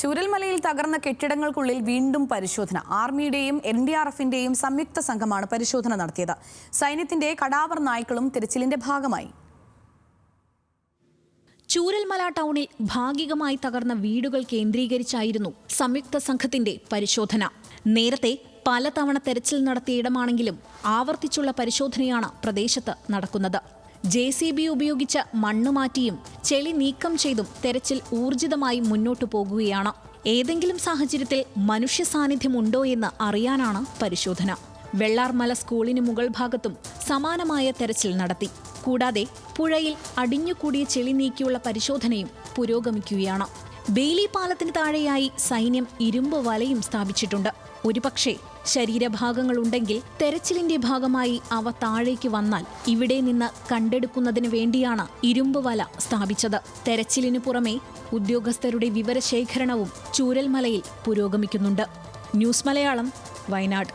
ചൂരൽമലയിൽ തകർന്ന കെട്ടിടങ്ങൾക്കുള്ളിൽ വീണ്ടും പരിശോധന. ആർമിയുടെയും NDRFന്റെയും സംയുക്ത സംഘമാണ് പരിശോധന നടത്തിയത്. സൈന്യത്തിന്റെ കടാവർ നായ്ക്കളും തിരച്ചിലിന്റെ ഭാഗമായി. ചൂരൽമല ടൗണിൽ ഭാഗികമായി തകർന്ന വീടുകൾ കേന്ദ്രീകരിച്ചായിരുന്നു സംയുക്ത സംഘത്തിന്റെ പരിശോധന. നേരത്തെ പലതവണ തെരച്ചിൽ നടത്തിയ ഇടമാണെങ്കിലും ആവർത്തിച്ചുള്ള പരിശോധനയാണ് പ്രദേശത്ത് നടക്കുന്നത്. JCB ഉപയോഗിച്ച് മണ്ണ് മാറ്റിയും ചെളി നീക്കം ചെയ്തും തെരച്ചിൽ ഊർജിതമായി മുന്നോട്ടു പോകുകയാണ്. ഏതെങ്കിലും സാഹചര്യത്തിൽ മനുഷ്യ സാന്നിധ്യമുണ്ടോ എന്ന് അറിയാനാണ് പരിശോധന. വെള്ളാർമല സ്കൂളിന് മുകൾ ഭാഗത്തും സമാനമായ തെരച്ചിൽ നടത്തി. കൂടാതെ പുഴയിൽ അടിഞ്ഞുകൂടിയ ചെളി നീക്കിയുള്ള പരിശോധനയും പുരോഗമിക്കുകയാണ്. ബെയിലി പാലത്തിന് താഴെയായി സൈന്യം ഇരുമ്പ് വലയും സ്ഥാപിച്ചിട്ടുണ്ട്. ഒരുപക്ഷെ ശരീരഭാഗങ്ങളുണ്ടെങ്കിൽ തെരച്ചിലിന്റെ ഭാഗമായി അവ താഴേക്ക് വന്നാൽ ഇവിടെ നിന്ന് കണ്ടെടുക്കുന്നതിന് വേണ്ടിയാണ് ഇരുമ്പ് വല സ്ഥാപിച്ചത്. തെരച്ചിലിനു പുറമെ ഉദ്യോഗസ്ഥരുടെ വിവരശേഖരണവും ചൂരൽമലയിൽ പുരോഗമിക്കുന്നുണ്ട്. ന്യൂസ് മലയാളം, വയനാട്.